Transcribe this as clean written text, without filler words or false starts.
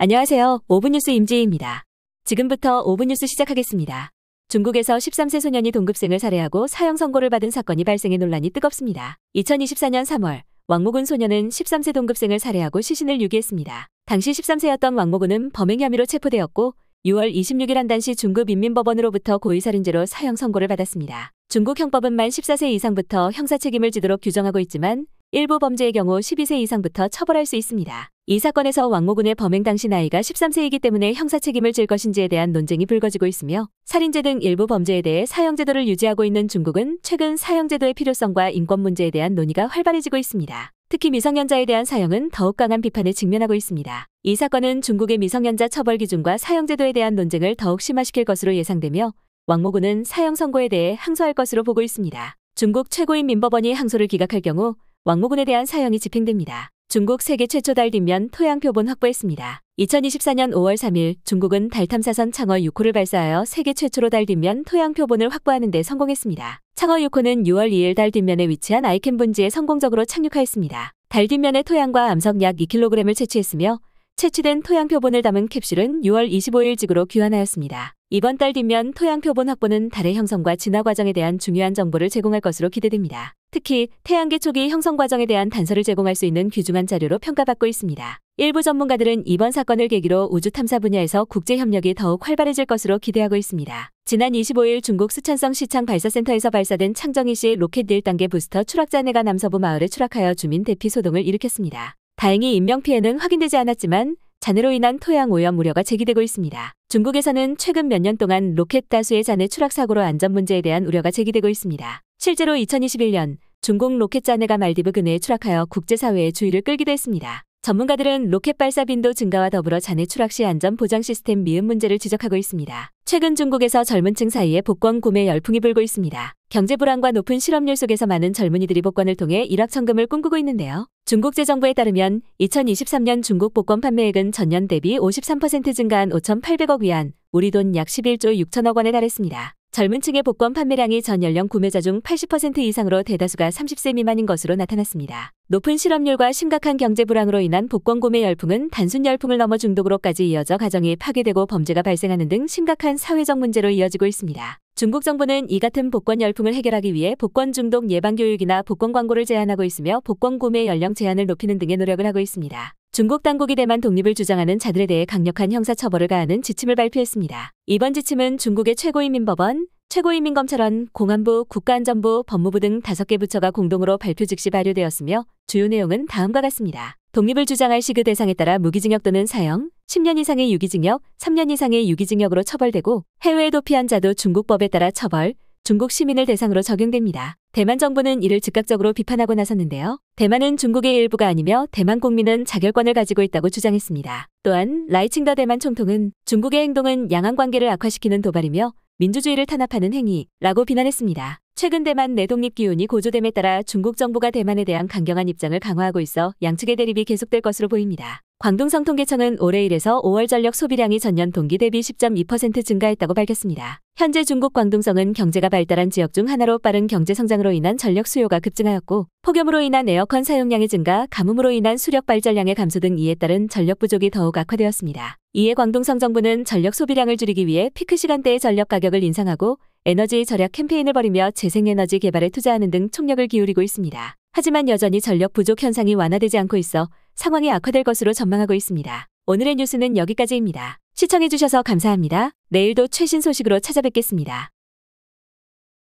안녕하세요. 5분 뉴스 임지희입니다. 지금부터 5분 뉴스 시작하겠습니다. 중국에서 13세 소년이 동급생을 살해하고 사형 선고를 받은 사건이 발생해 논란이 뜨겁습니다. 2024년 3월 왕모군 소년은 13세 동급생을 살해하고 시신을 유기했습니다. 당시 13세였던 왕모군은 범행 혐의로 체포되었고 6월 26일 한단시 중국인민법원으로부터 고의살인죄로 사형 선고를 받았습니다. 중국 형법은 만 14세 이상부터 형사 책임을 지도록 규정하고 있지만 일부 범죄의 경우 12세 이상부터 처벌할 수 있습니다. 이 사건에서 왕모군의 범행 당시 나이가 13세이기 때문에 형사 책임을 질 것인지에 대한 논쟁이 불거지고 있으며 살인죄 등 일부 범죄에 대해 사형제도를 유지하고 있는 중국은 최근 사형제도의 필요성과 인권 문제에 대한 논의가 활발해지고 있습니다. 특히 미성년자에 대한 사형은 더욱 강한 비판에 직면하고 있습니다. 이 사건은 중국의 미성년자 처벌 기준과 사형제도에 대한 논쟁을 더욱 심화시킬 것으로 예상되며 왕모군은 사형 선고에 대해 항소할 것으로 보고 있습니다. 중국 최고인민법원이 항소를 기각할 경우 왕모군에 대한 사형이 집행됩니다. 중국 세계 최초 달 뒷면 토양 표본 확보했습니다. 2024년 5월 3일 중국은 달 탐사선 창어 6호를 발사하여 세계 최초로 달 뒷면 토양 표본을 확보하는 데 성공했습니다. 창어 6호는 6월 2일 달 뒷면에 위치한 아이캔 분지에 성공적으로 착륙하였습니다. 달 뒷면에 토양과 암석 약 2kg을 채취했으며 채취된 토양 표본을 담은 캡슐은 6월 25일 지구로 귀환하였습니다. 이번 달 뒷면 토양 표본 확보는 달의 형성과 진화 과정에 대한 중요한 정보를 제공할 것으로 기대됩니다. 특히 태양계 초기 형성 과정에 대한 단서를 제공할 수 있는 귀중한 자료로 평가받고 있습니다. 일부 전문가들은 이번 사건을 계기로 우주 탐사 분야에서 국제 협력이 더욱 활발해질 것으로 기대하고 있습니다. 지난 25일 중국 스촨성 시창 발사센터에서 발사된 창정이 씨 로켓 1단계 부스터 추락자네가 남서부 마을에 추락하여 주민 대피 소동을 일으켰습니다. 다행히 인명피해는 확인되지 않았지만 잔해로 인한 토양 오염 우려가 제기되고 있습니다. 중국에서는 최근 몇 년 동안 로켓 다수의 잔해 추락 사고로 안전 문제에 대한 우려가 제기되고 있습니다. 실제로 2021년 중국 로켓 잔해가 말디브 근해에 추락하여 국제사회의 주의를 끌기도 했습니다. 전문가들은 로켓 발사 빈도 증가와 더불어 잔해 추락 시 안전 보장 시스템 미흡 문제를 지적하고 있습니다. 최근 중국에서 젊은 층 사이에 복권 구매 열풍이 불고 있습니다. 경제 불안과 높은 실업률 속에서 많은 젊은이들이 복권을 통해 일확천금을 꿈꾸고 있는데요. 중국 재정부에 따르면 2023년 중국 복권 판매액은 전년 대비 53% 증가한 5,800억 위안, 우리 돈 약 11조 6천억 원에 달했습니다. 젊은 층의 복권 판매량이 전 연령 구매자 중 80% 이상으로 대다수가 30세 미만인 것으로 나타났습니다. 높은 실업률과 심각한 경제 불황으로 인한 복권 구매 열풍은 단순 열풍을 넘어 중독으로까지 이어져 가정이 파괴되고 범죄가 발생하는 등 심각한 사회적 문제로 이어지고 있습니다. 중국 정부는 이 같은 복권 열풍을 해결하기 위해 복권 중독 예방 교육이나 복권 광고를 제한하고 있으며 복권 구매 연령 제한을 높이는 등의 노력을 하고 있습니다. 중국 당국이 대만 독립을 주장하는 자들에 대해 강력한 형사 처벌을 가하는 지침을 발표했습니다. 이번 지침은 중국의 최고인민법원, 최고인민검찰원, 공안부, 국가안전부, 법무부 등 5개 부처가 공동으로 발표 즉시 발효되었으며 주요 내용은 다음과 같습니다. 독립을 주장할 시그 대상에 따라 무기징역 또는 사형, 10년 이상의 유기징역, 3년 이상의 유기징역으로 처벌되고 해외에 도피한 자도 중국법에 따라 처벌, 중국 시민을 대상으로 적용됩니다. 대만 정부는 이를 즉각적으로 비판하고 나섰는데요. 대만은 중국의 일부가 아니며 대만 국민은 자결권을 가지고 있다고 주장했습니다. 또한 라이칭더 대만 총통은 중국의 행동은 양안 관계를 악화시키는 도발이며 민주주의를 탄압하는 행위라고 비난했습니다. 최근 대만 내 독립 기운이 고조됨에 따라 중국 정부가 대만에 대한 강경한 입장을 강화하고 있어 양측의 대립이 계속될 것으로 보입니다. 광둥성통계청은 올해 1에서 5월 전력 소비량이 전년 동기 대비 10.2% 증가했다고 밝혔습니다. 현재 중국 광둥성은 경제가 발달한 지역 중 하나로 빠른 경제 성장으로 인한 전력 수요가 급증하였고 폭염으로 인한 에어컨 사용량의 증가, 가뭄으로 인한 수력 발전량의 감소 등 이에 따른 전력 부족이 더욱 악화되었습니다. 이에 광둥성 정부는 전력 소비량을 줄이기 위해 피크 시간대의 전력 가격을 인상하고 에너지 절약 캠페인을 벌이며 재생에너지 개발에 투자하는 등 총력을 기울이고 있습니다. 하지만 여전히 전력 부족 현상이 완화되지 않고 있어 상황이 악화될 것으로 전망하고 있습니다. 오늘의 뉴스는 여기까지입니다. 시청해주셔서 감사합니다. 내일도 최신 소식으로 찾아뵙겠습니다.